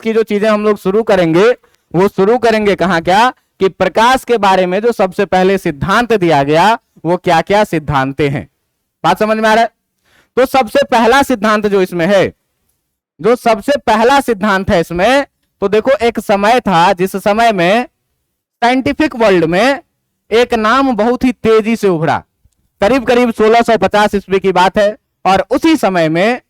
की जो चीजें हम लोग शुरू करेंगे वो शुरू करेंगे कहाँ, क्या कि प्रकाश के बारे में जो सबसे पहले सिद्धांत दिया गया वो क्या क्या सिद्धांत हैं। बात समझ में आ रहा है? तो सबसे पहला सिद्धांत जो इसमें है, जो सबसे पहला सिद्धांत है इसमें, तो देखो एक समय था जिस समय में साइंटिफिक वर्ल्ड में एक नाम बहुत ही तेजी से उभरा, करीब करीब 1650 ईस्वी की बात है। और उसी समय में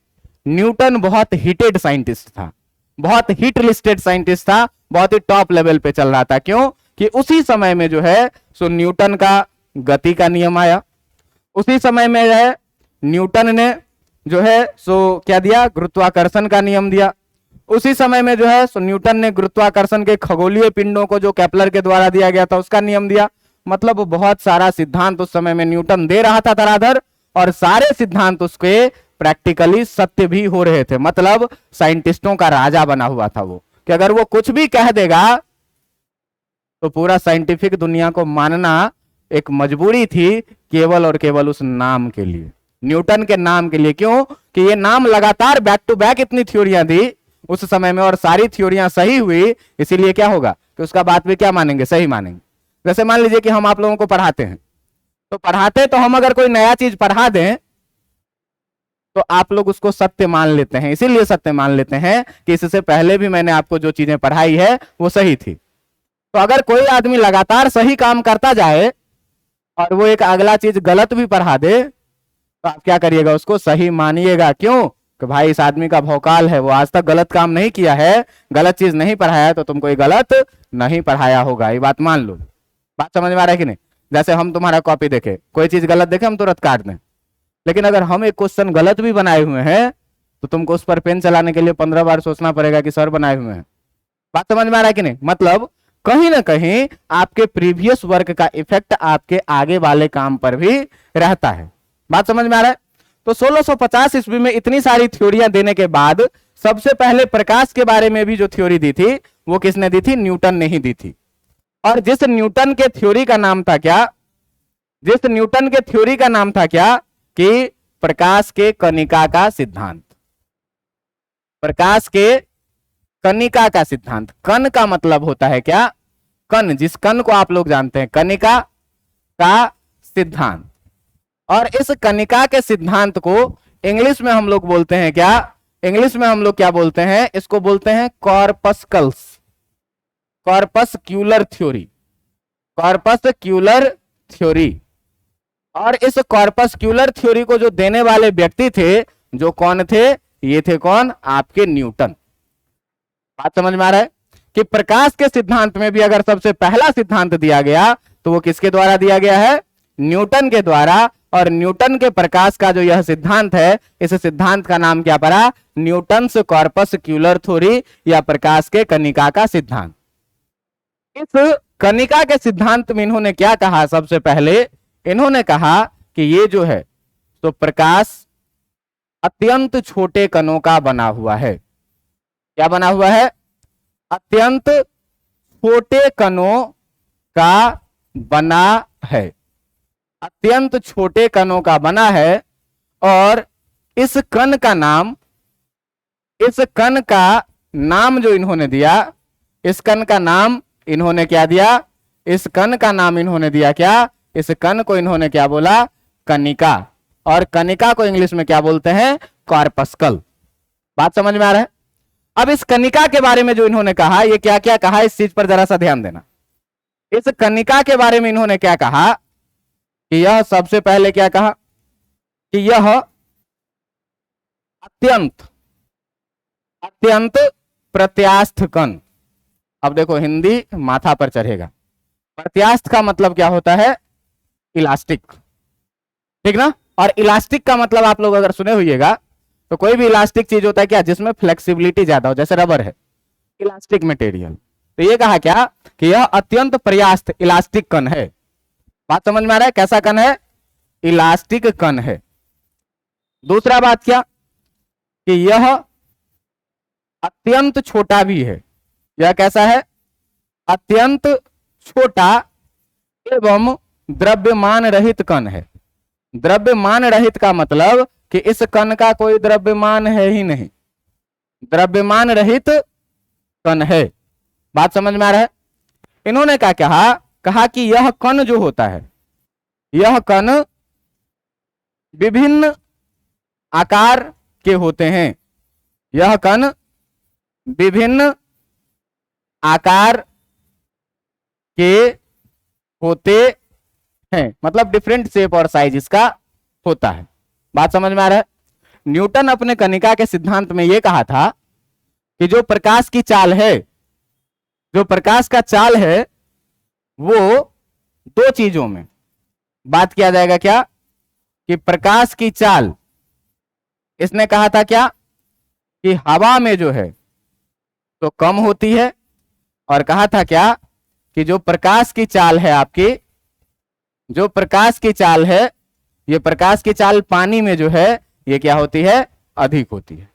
न्यूटन बहुत हिटेड साइंटिस्ट था, बहुत हिट लिस्टेड साइंटिस्ट था, बहुत ही टॉप लेवल पे चल रहा था। क्यों कि उसी समय में जो है सो न्यूटन का गति का नियम आया, उसी समय में जो है न्यूटन ने जो है सो क्या दिया, गुरुत्वाकर्षण का नियम दिया। उसी समय में जो है सो न्यूटन ने गुरुत्वाकर्षण के खगोलीय पिंडों को जो केपलर के द्वारा दिया गया था उसका नियम दिया। मतलब बहुत सारा सिद्धांत उस समय में न्यूटन दे रहा था धराधर, और सारे सिद्धांत उसके प्रैक्टिकली सत्य भी हो रहे थे। मतलब साइंटिस्टों का राजा बना हुआ था वो, कि अगर वो कुछ भी कह देगा तो पूरा साइंटिफिक दुनिया को मानना एक मजबूरी थी, केवल और केवल उस नाम के लिए, न्यूटन के नाम के लिए। क्यों कि ये नाम लगातार बैक टू बैक इतनी थ्योरियां दी उस समय में, और सारी थ्योरियां सही हुई, इसीलिए क्या होगा कि उसका बात भी क्या मानेंगे, सही मानेंगे। जैसे मान लीजिए कि हम आप लोगों को पढ़ाते हैं, तो पढ़ाते तो हम अगर कोई नया चीज पढ़ा दें तो आप लोग उसको सत्य मान लेते हैं। इसीलिए सत्य मान लेते हैं कि इससे पहले भी मैंने आपको जो चीजें पढ़ाई है वो सही थी। तो अगर कोई आदमी लगातार सही काम करता जाए और वो एक अगला चीज गलत भी पढ़ा दे तो आप क्या करिएगा, उसको सही मानिएगा। क्यों कि भाई इस आदमी का भौकाल है, वो आज तक गलत काम नहीं किया है, गलत चीज नहीं पढ़ाया है, तो तुमको ये गलत नहीं पढ़ाया होगा, ये बात मान लो। बात समझ में आ रहा है कि नहीं? जैसे हम तुम्हारा कॉपी देखे, कोई चीज गलत देखे हम तुरंत काट दें, लेकिन अगर हम एक क्वेश्चन गलत भी बनाए हुए हैं तो तुमको उस पर पेन चलाने के लिए 15 बार सोचना पड़ेगा कि सर बनाए हुए हैं। बात समझ में आ रहा है कि नहीं? मतलब कहीं ना कहीं आपके प्रीवियस वर्क का इफेक्ट आपके आगे वाले काम पर भी रहता है। बात समझ में आ रहा है? तो 1650 ईस्वी में इतनी सारी थ्योरियां देने के बाद सबसे पहले प्रकाश के बारे में भी जो थ्योरी दी थी वो किसने दी थी? न्यूटन ने ही दी थी। और जिस न्यूटन के थ्योरी का नाम था क्या, जिस न्यूटन के थ्योरी का नाम था क्या कि प्रकाश के कणिका का सिद्धांत। प्रकाश के कणिका का सिद्धांत। कण का मतलब होता है क्या? कण, जिस कण को आप लोग जानते हैं, कणिका का सिद्धांत। और इस कणिका के सिद्धांत को इंग्लिश में हम लोग बोलते हैं क्या? इंग्लिश में हम लोग क्या बोलते हैं? इसको बोलते हैं कॉर्पस्कल्स, कॉर्पस्क्यूलर थ्योरी, कॉर्पस्क्यूलर थ्योरी। और इस कॉर्पस्क्यूलर थ्योरी को जो देने वाले व्यक्ति थे, जो कौन थे? ये थे कौन? आपके न्यूटन। बात समझ में आ रहा है कि प्रकाश के सिद्धांत में भी अगर सबसे पहला सिद्धांत दिया गया तो वो किसके द्वारा दिया गया है? न्यूटन के द्वारा। और न्यूटन के प्रकाश का जो यह सिद्धांत है, इस सिद्धांत का नाम क्या पड़ा? न्यूटन्स कॉर्पस्क्यूलर थ्योरी, या प्रकाश के कणिका का सिद्धांत। इस कणिका के सिद्धांत में इन्होंने क्या कहा? सबसे पहले इन्होंने कहा कि ये जो है तो प्रकाश अत्यंत छोटे कणों का बना हुआ है। क्या बना हुआ है? अत्यंत छोटे कणों का बना है, अत्यंत छोटे कणों का बना है। और इस कण का नाम, इस कण का नाम जो इन्होंने दिया, इस कण का नाम इन्होंने क्या दिया? इस कण का नाम इन्होंने दिया क्या? इस कण को इन्होंने क्या बोला? कणिका। और कणिका को इंग्लिश में क्या बोलते हैं? कॉर्पस्कल। बात समझ में आ रहा है? अब इस कणिका के बारे में जो इन्होंने कहा, ये क्या क्या कहा, इस चीज पर जरा सा ध्यान देना। इस कणिका के बारे में इन्होंने क्या कहा कि यह सबसे पहले क्या कहा कि यह अत्यंत अत्यंत प्रत्यास्थ कण। अब देखो हिंदी माथा पर चढ़ेगा। प्रत्यास्थ का मतलब क्या होता है? इलास्टिक, ठीक ना? और इलास्टिक का मतलब आप लोग अगर सुने होइएगा तो कोई भी इलास्टिक चीज होता है क्या? जिसमें फ्लेक्सिबिलिटी ज्यादा हो, जैसे रबर है, इलास्टिक मटेरियल। तो ये कहा क्या कि यह अत्यंत प्रत्यास्थ इलास्टिक कण है। बात समझ में आ रहा है? कैसा कण है? इलास्टिक कण है। दूसरा बात क्या कि यह अत्यंत छोटा भी है। यह कैसा है? अत्यंत छोटा एवं द्रव्यमान रहित कण है। द्रव्यमान रहित का मतलब कि इस कण का कोई द्रव्यमान है ही नहीं। द्रव्यमान रहित कण है। बात समझ में आ रहा है? इन्होंने क्या कहा कि यह कण जो होता है, यह कण विभिन्न आकार के होते हैं, यह कण विभिन्न आकार के होते हैं, मतलब डिफरेंट शेप और साइज इसका होता है। बात समझ में आ रहा है? न्यूटन अपने कणिका के सिद्धांत में यह कहा था कि जो प्रकाश की चाल है, जो प्रकाश का चाल है, वो दो चीजों में बात किया जाएगा। क्या? कि प्रकाश की चाल, इसने कहा था क्या कि हवा में जो है तो कम होती है, और कहा था क्या कि जो प्रकाश की चाल है आपकी, जो प्रकाश की चाल है, ये प्रकाश की चाल पानी में जो है ये क्या होती है? अधिक होती है।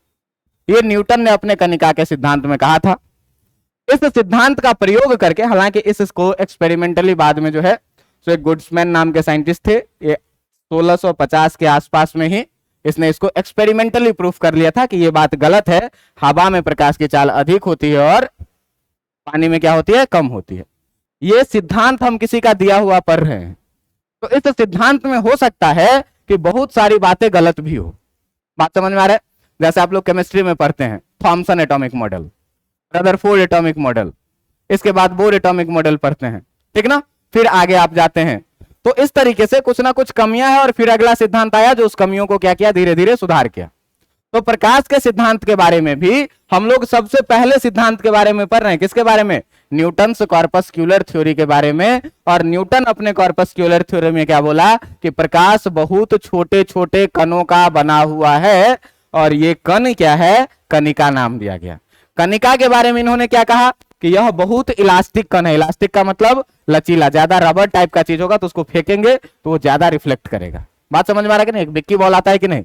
ये न्यूटन ने अपने कणिका के सिद्धांत में कहा था। इस सिद्धांत का प्रयोग करके, हालांकि इसको एक्सपेरिमेंटली बाद में जो है तो एक गुड्समैन नाम के साइंटिस्ट थे, ये 1650 के आसपास में ही इसने इसको एक्सपेरिमेंटली प्रूफ कर लिया था कि ये बात गलत है, हवा में प्रकाश की चाल अधिक होती है और पानी में क्या होती है? कम होती है। ये सिद्धांत हम किसी का दिया हुआ पढ़ रहे हैं, तो इस सिद्धांत में हो सकता है कि बहुत सारी बातें गलत भी हो। बात समझ में आ रहा है? जैसे आप लोग केमिस्ट्री में पढ़ते हैं Thomson atomic model, Rutherford atomic model, इसके बाद बोर एटॉमिक मॉडल पढ़ते हैं, ठीक ना? फिर आगे आप जाते हैं, तो इस तरीके से कुछ ना कुछ कमियां हैं और फिर अगला सिद्धांत आया जो उस कमियों को क्या किया? धीरे धीरे सुधार किया। तो प्रकाश के सिद्धांत के बारे में भी हम लोग सबसे पहले सिद्धांत के बारे में पढ़ रहे हैं। किसके बारे में? न्यूटन्स कॉर्पस्क्यूलर थ्योरी के बारे में। और न्यूटन अपने कॉर्पस्क्यूलर थ्योरी में क्या बोला कि प्रकाश बहुत छोटे छोटे कणों का बना हुआ है, और ये कण क्या है? कणिका नाम दिया गया। कणिका के बारे में इन्होंने क्या कहा कि यह बहुत इलास्टिक कण है। इलास्टिक का मतलब लचीला, ज्यादा रबर टाइप का चीज होगा तो उसको फेंकेंगे तो वो ज्यादा रिफ्लेक्ट करेगा। बात समझ में आ रहा है कि नहीं? एक बिक्की बॉल आता है कि नहीं,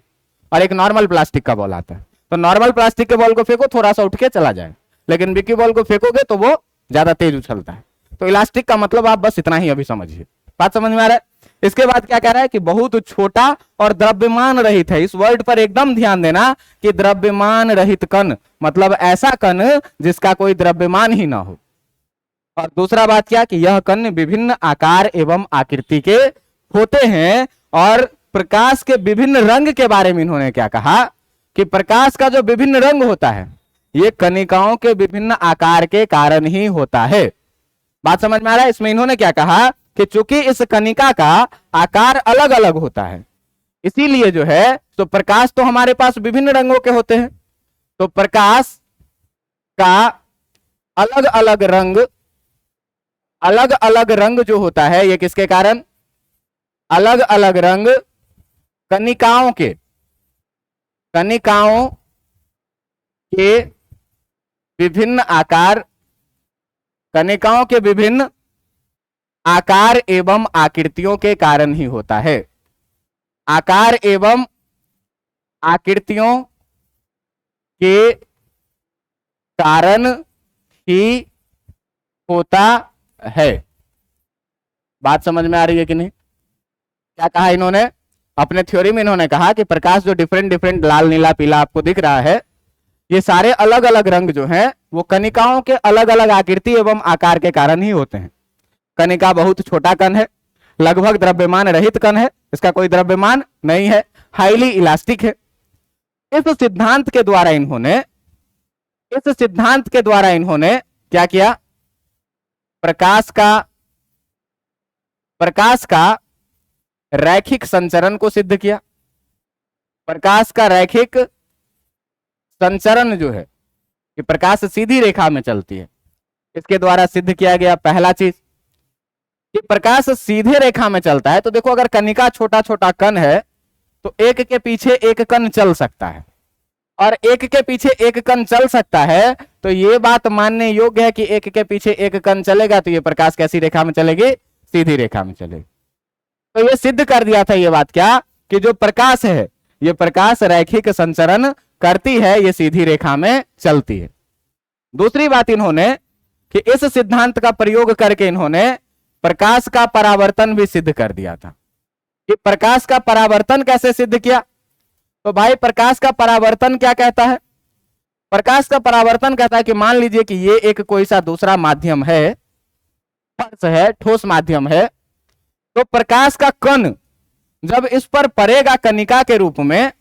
और एक नॉर्मल प्लास्टिक का बॉल आता है। तो नॉर्मल प्लास्टिक के बॉल को फेंको, थोड़ा सा उठ के चला जाए, लेकिन बिक्की बॉल को फेंकोगे तो वो ज्यादा तेज उछलता है। तो इलास्टिक का मतलब आप बस इतना ही अभी समझिए। बात समझ में आ रहा है? इसके बाद क्या कह रहा है कि बहुत छोटा और द्रव्यमान रहित है। इस वर्ड पर एकदम ध्यान देना कि द्रव्यमान रहित कण मतलब ऐसा कण जिसका कोई द्रव्यमान ही ना हो। और दूसरा बात क्या कि यह कण विभिन्न आकार एवं आकृति के होते हैं। और प्रकाश के विभिन्न रंग के बारे में इन्होंने क्या कहा कि प्रकाश का जो विभिन्न रंग होता है ये कणिकाओं के विभिन्न आकार के कारण ही होता है। बात समझ में आ रहा है? इसमें इन्होंने क्या कहा कि चूंकि इस कणिका का आकार अलग अलग होता है, इसीलिए जो है तो प्रकाश तो हमारे पास विभिन्न रंगों के होते हैं, तो प्रकाश का अलग अलग रंग जो होता है ये किसके कारण? अलग अलग रंग कणिकाओं के विभिन्न आकार, कणिकाओं के विभिन्न आकार एवं आकृतियों के कारण ही होता है। आकार एवं आकृतियों के कारण ही होता है। बात समझ में आ रही है कि नहीं? क्या कहा इन्होंने अपने थ्योरी में? इन्होंने कहा कि प्रकाश जो डिफरेंट डिफरेंट लाल नीला पीला आपको दिख रहा है, ये सारे अलग अलग रंग जो हैं वो कणिकाओं के अलग अलग आकृति एवं आकार के कारण ही होते हैं। कणिका बहुत छोटा कण है, लगभग द्रव्यमान रहित कण है, इसका कोई द्रव्यमान नहीं है, हाईली इलास्टिक है। इस सिद्धांत के द्वारा इन्होंने क्या किया? प्रकाश का रैखिक संचरण को सिद्ध किया। प्रकाश का रैखिक संचरण जो है कि प्रकाश सीधी रेखा में चलती है, इसके द्वारा सिद्ध किया गया। पहला चीज कि प्रकाश सीधे रेखा में चलता है। तो देखो अगर कणिका छोटा छोटा कण है तो एक के पीछे एक कण चल सकता है, और एक के पीछे एक कण चल सकता है तो ये बात मानने योग्य है कि एक के पीछे एक कण चलेगा तो ये प्रकाश कैसी रेखा में चलेगी? सीधी रेखा में चलेगी। तो ये सिद्ध कर दिया था ये बात क्या कि जो प्रकाश है ये प्रकाश रैखिक संचरण करती है, ये सीधी रेखा में चलती है। दूसरी बात इन्होंने कि इस सिद्धांत का प्रयोग करके इन्होंने प्रकाश का परावर्तन भी सिद्ध कर दिया था। कि प्रकाश का परावर्तन कैसे सिद्ध किया? तो भाई प्रकाश का परावर्तन क्या कहता है प्रकाश का परावर्तन कहता है कि मान लीजिए कि ये एक कोई सा दूसरा माध्यम है, ठोस है, ठोस माध्यम है, तो प्रकाश का कण जब इस पर पड़ेगा कणिका के रूप में,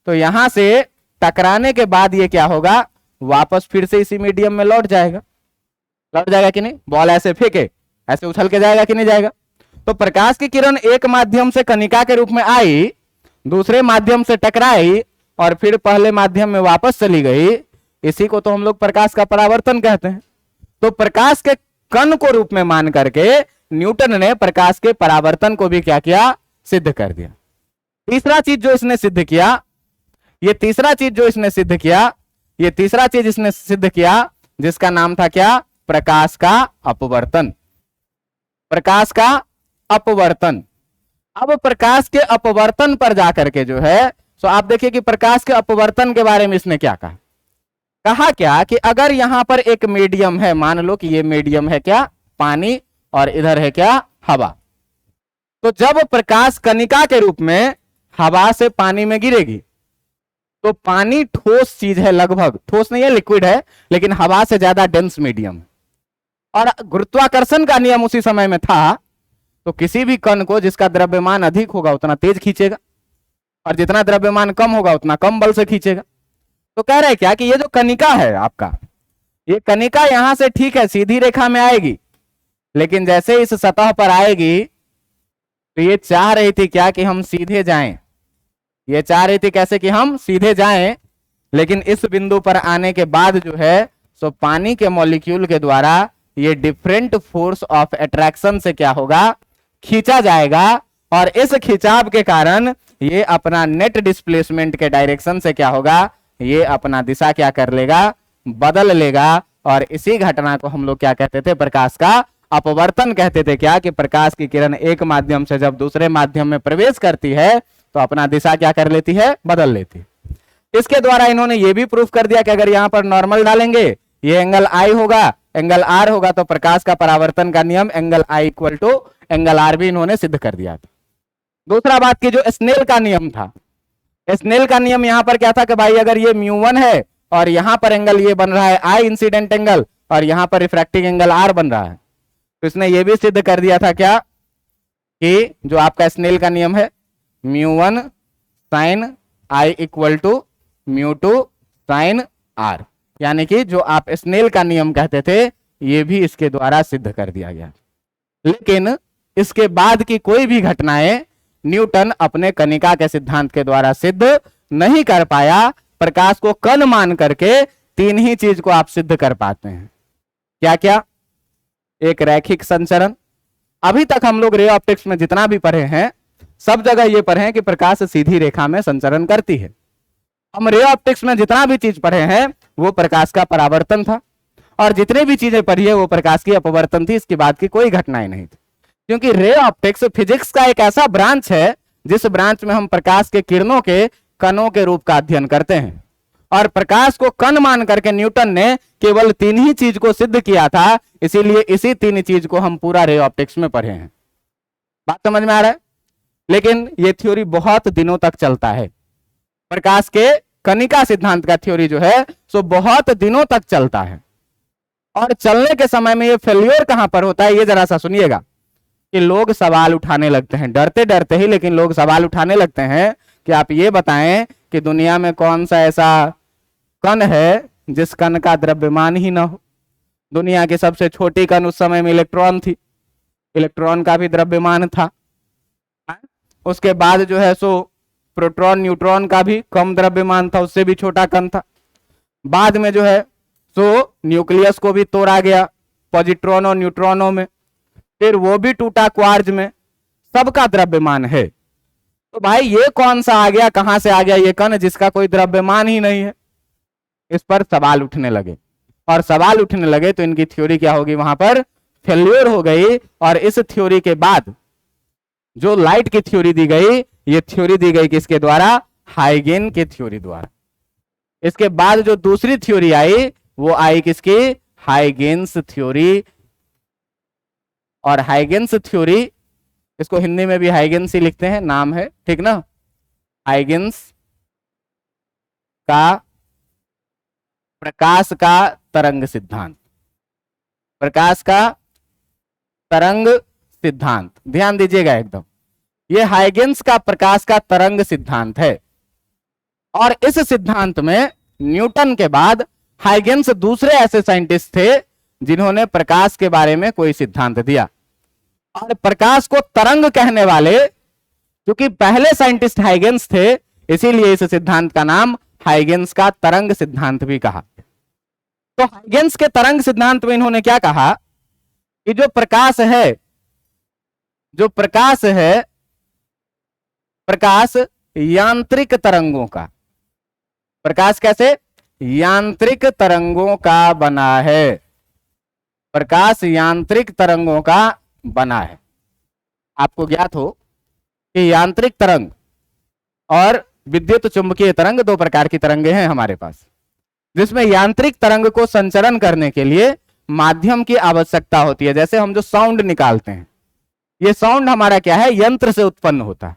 तो यहां से टकराने के बाद ये क्या होगा, वापस फिर से इसी मीडियम में लौट जाएगा। लौट जाएगा कि नहीं? बॉल ऐसे फेंके, ऐसे उछल के जाएगा कि नहीं जाएगा? तो प्रकाश की किरण एक माध्यम से कणिका के रूप में आई, दूसरे माध्यम से टकराई और फिर पहले माध्यम में वापस चली गई। इसी को तो हम लोग प्रकाश का परावर्तन कहते हैं। तो प्रकाश के कण को रूप में मान करके न्यूटन ने प्रकाश के परावर्तन को भी क्या किया, सिद्ध कर दिया। तीसरा चीज जो इसने सिद्ध किया, ये तीसरा चीज जो इसने सिद्ध किया, ये तीसरा चीज इसने सिद्ध किया जिसका नाम था क्या, प्रकाश का अपवर्तन। प्रकाश का अपवर्तन। अब प्रकाश के अपवर्तन पर जाकर के जो है, तो आप देखिए कि प्रकाश के अपवर्तन के बारे में इसने क्या कहा। कहा क्या कि अगर यहां पर एक मीडियम है, मान लो कि ये मीडियम है क्या, पानी, और इधर है क्या, हवा। तो जब प्रकाश कणिका के रूप में हवा से पानी में गिरेगी, तो पानी ठोस चीज है, लगभग ठोस नहीं है, लिक्विड है, लेकिन हवा से ज्यादा डेंस मीडियम, और गुरुत्वाकर्षण का नियम उसी समय में था। तो किसी भी कण को जिसका द्रव्यमान अधिक होगा उतना तेज खींचेगा, और जितना द्रव्यमान कम होगा उतना कम बल से खींचेगा। तो कह रहे क्या कि ये जो कणिका है आपका, ये कणिका यहां से ठीक है सीधी रेखा में आएगी, लेकिन जैसे इस सतह पर आएगी तो ये चाह रही थी क्या कि हम सीधे जाएं। ये चाह रही थी कैसे कि हम सीधे जाएं, लेकिन इस बिंदु पर आने के बाद जो है सो पानी के मॉलिक्यूल के द्वारा ये डिफरेंट फोर्स ऑफ अट्रैक्शन से क्या होगा, खींचा जाएगा, और इस खिंचाव के कारण ये अपना नेट डिस्प्लेसमेंट के डायरेक्शन से क्या होगा, ये अपना दिशा क्या कर लेगा, बदल लेगा। और इसी घटना को हम लोग क्या कहते थे, प्रकाश का अपवर्तन कहते थे। क्या कि प्रकाश की किरण एक माध्यम से जब दूसरे माध्यम में प्रवेश करती है तो अपना दिशा क्या कर लेती है, बदल लेती है। इसके द्वारा इन्होंने ये भी प्रूफ कर दिया कि अगर यहां पर नॉर्मल डालेंगे, ये एंगल आई होगा, एंगल आर होगा, तो प्रकाश का परावर्तन का नियम angle I equal to angle R भी इन्होंने सिद्ध कर दिया था। दूसरा बात की जो स्नेल का नियम था, स्नेल का नियम यहां पर क्या था कि भाई अगर ये म्यू1 है और यहां पर एंगल ये बन रहा है आई इंसिडेंट एंगल, और यहां पर रिफ्रैक्टिंग एंगल आर बन रहा है, तो इसने ये भी सिद्ध कर दिया था क्या कि जो आपका स्नेल का नियम है, म्यू1 साइन आई इक्वल टू म्यू2 साइन आर, यानी कि जो आप स्नेल का नियम कहते थे, ये भी इसके द्वारा सिद्ध कर दिया गया। लेकिन इसके बाद की कोई भी घटनाएं न्यूटन अपने कणिका के सिद्धांत के द्वारा सिद्ध नहीं कर पाया। प्रकाश को कण मान करके तीन ही चीज को आप सिद्ध कर पाते हैं। क्या क्या? एक रैखिक संचरण। अभी तक हम लोग रे ऑप्टिक्स में जितना भी पढ़े हैं, सब जगह ये पढ़े हैं कि प्रकाश सीधी रेखा में संचरण करती है। हम रे ऑप्टिक्स में जितना भी चीज पढ़े हैं वो प्रकाश का परावर्तन था, और जितने भी चीजें पढ़ी है वो प्रकाश की अपवर्तन थी। इसके बाद की कोई घटनाएं नहीं थी, क्योंकि रे ऑप्टिक्स फिजिक्स का एक ऐसा ब्रांच है जिस ब्रांच में हम प्रकाश के किरणों के कणों के रूप का अध्ययन करते हैं। और प्रकाश को कण मान करके न्यूटन ने केवल तीन ही चीज को सिद्ध किया था, इसीलिए इसी तीन चीज को हम पूरा रे ऑप्टिक्स में पढ़े हैं। बात समझ में आ रहा है? लेकिन ये थ्योरी बहुत दिनों तक चलता है। प्रकाश के कणिका सिद्धांत का थ्योरी जो है सो बहुत दिनों तक चलता है, और चलने के समय में ये फेल्योर कहां पर होता है, ये जरा सा सुनिएगा कि लोग सवाल उठाने लगते हैं, डरते डरते ही, लेकिन लोग सवाल उठाने लगते हैं कि आप ये बताएं कि दुनिया में कौन सा ऐसा कण है जिस कण का द्रव्यमान ही ना हो। दुनिया की सबसे छोटी कण उस समय में इलेक्ट्रॉन थी, इलेक्ट्रॉन का भी द्रव्यमान था। उसके बाद जो है सो प्रोटॉन न्यूट्रॉन का भी कम द्रव्यमान था, उससे भी छोटा कण था। बाद में जो है सो न्यूक्लियस को भी तोड़ा गया पॉजिट्रॉन और न्यूट्रॉनों में, फिर वो भी टूटा क्वार्ज में। सबका द्रव्यमान है। तो भाई ये कौन सा आ गया, कहां से आ गया ये कण जिसका कोई द्रव्यमान ही नहीं है? इस पर सवाल उठने लगे, और सवाल उठने लगे तो इनकी थ्योरी क्या होगी, वहां पर फेल्योर हो गई। और इस थ्योरी के बाद जो लाइट की थ्योरी दी गई, ये थ्योरी दी गई किसके द्वारा, हाइगेन के थ्योरी द्वारा। इसके बाद जो दूसरी थ्योरी आई वो आई किसकी, हाइगेन्स थ्योरी। और हाइगेन्स थ्योरी, इसको हिंदी में भी हाइगेन्स ही लिखते हैं, नाम है, ठीक ना, हाइगेन्स का प्रकाश का तरंग सिद्धांत। प्रकाश का तरंग सिद्धांत, ध्यान दीजिएगा एकदम, ये हाइगेंस का प्रकाश का तरंग सिद्धांत है। और इस सिद्धांत में न्यूटन के बाद हाइगेंस दूसरे ऐसे साइंटिस्ट थे जिन्होंने प्रकाश के बारे में कोई सिद्धांत दिया। और प्रकाश को तरंग कहने वाले, क्योंकि पहले साइंटिस्ट हाइगेंस थे, इसीलिए इस सिद्धांत का नाम हाइगेंस का तरंग सिद्धांत भी कहा। तो हाइगेंस के तरंग सिद्धांत में इन्होंने क्या कहा कि जो प्रकाश है, प्रकाश यांत्रिक तरंगों का, प्रकाश कैसे, यांत्रिक तरंगों का बना है। प्रकाश यांत्रिक तरंगों का बना है। आपको ज्ञात हो कि यांत्रिक तरंग और विद्युत चुंबकीय तरंग दो प्रकार की तरंगे हैं हमारे पास, जिसमें यांत्रिक तरंग को संचरण करने के लिए माध्यम की आवश्यकता होती है। जैसे हम जो साउंड निकालते हैं, ये साउंड हमारा क्या है, यंत्र से उत्पन्न होता है,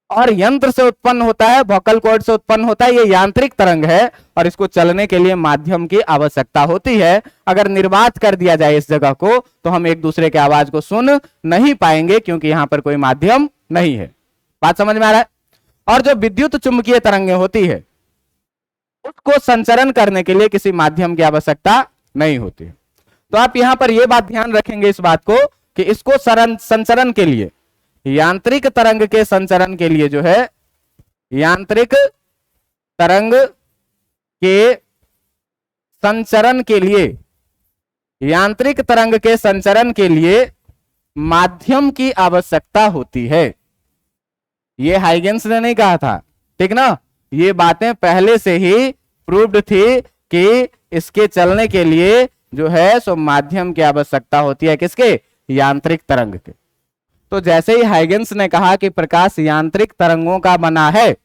और यंत्र से उत्पन्न होता है, वोकल कॉर्ड से उत्पन्न होता है, ये यांत्रिक तरंग है और इसको चलने के लिए माध्यम की आवश्यकता होती है। अगर निर्वात कर दिया जाए इस जगह को तो हम एक दूसरे की आवाज को सुन नहीं पाएंगे, क्योंकि यहां पर कोई माध्यम नहीं है। बात समझ में आ रहा है? और जो विद्युत चुंबकीय तरंगें होती है उसको संचरण करने के लिए किसी माध्यम की आवश्यकता नहीं होती। तो आप यहां पर यह बात ध्यान रखेंगे इस बात को कि इसको संचरण के लिए, यांत्रिक तरंग के संचरण के लिए जो है, यांत्रिक तरंग के संचरण के लिए, यांत्रिक तरंग के संचरण के लिए माध्यम की आवश्यकता होती है। ये हाइगेंस ने नहीं कहा था, ठीक ना, ये बातें पहले से ही प्रूव्ड थी कि इसके चलने के लिए जो है सो माध्यम की आवश्यकता होती है। किसके? यांत्रिक तरंग के। तो जैसे ही हाइगेंस ने कहा कि प्रकाश यांत्रिक तरंगों का बना है,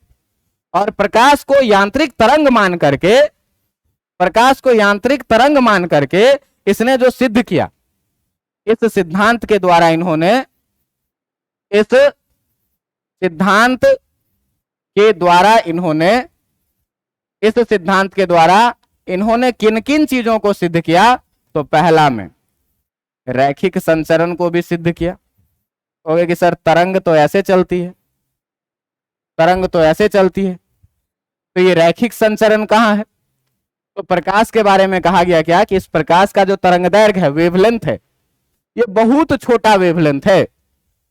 और प्रकाश को यांत्रिक तरंग मान करके, प्रकाश को यांत्रिक तरंग मान करके इसने जो सिद्ध किया, इस सिद्धांत के द्वारा इन्होंने, इस सिद्धांत के द्वारा इन्होंने, इस सिद्धांत के द्वारा इन्होंने किन किन चीजों को सिद्ध किया? तो पहला में रैखिक संचरण को भी सिद्ध किया। कहोगे कि सर तरंग तो ऐसे चलती है, तरंग तो ऐसे चलती है, तो ये रैखिक संचरण कहां है? तो प्रकाश के बारे में कहा गया क्या कि इस प्रकाश का जो तरंग दैर्घ्य है, वेवलेंथ है, ये बहुत छोटा वेवलेंथ है।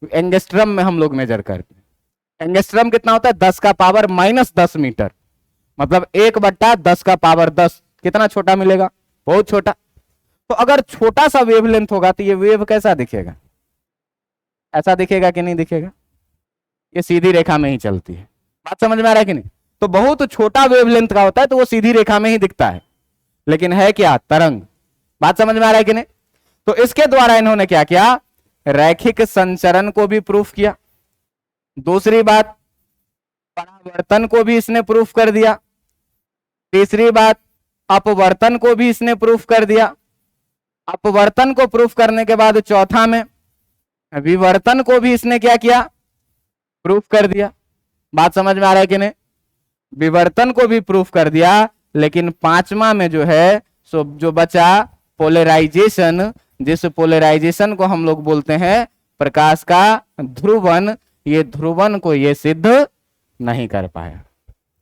एंगस्ट्रम में हम लोग मेजर करते हैं। एंगस्ट्रम कितना होता है? 10 का पावर -10 मीटर, मतलब 1/10 का पावर 10। कितना छोटा मिलेगा? बहुत छोटा। तो अगर छोटा सा वेवलेंथ होगा तो ये वेव कैसा दिखेगा? ऐसा दिखेगा कि नहीं दिखेगा? ये सीधी रेखा में ही चलती है। बात समझ में आ रहा है कि नहीं? तो बहुत छोटा वेवलेंथ का होता है तो वो सीधी रेखा में ही दिखता है, लेकिन है क्या? तरंग। बात समझ में आ रहा है कि नहीं? तो इसके द्वारा इन्होंने क्या किया? रैखिक संचरण को भी प्रूफ किया। दूसरी बात, परावर्तन को भी इसने प्रूफ कर दिया। तीसरी बात, अपवर्तन को भी इसने प्रूफ कर दिया। अपवर्तन को प्रूफ करने के बाद चौथा में विवर्तन को भी इसने क्या किया? प्रूफ कर दिया। बात समझ में आ रहा है कि नहीं? विवर्तन को भी प्रूफ कर दिया, लेकिन पांचवा में जो है सो जो बचा पोलराइजेशन, जिस पोलराइजेशन को हम लोग बोलते हैं प्रकाश का ध्रुवन, ये ध्रुवन को ये सिद्ध नहीं कर पाया।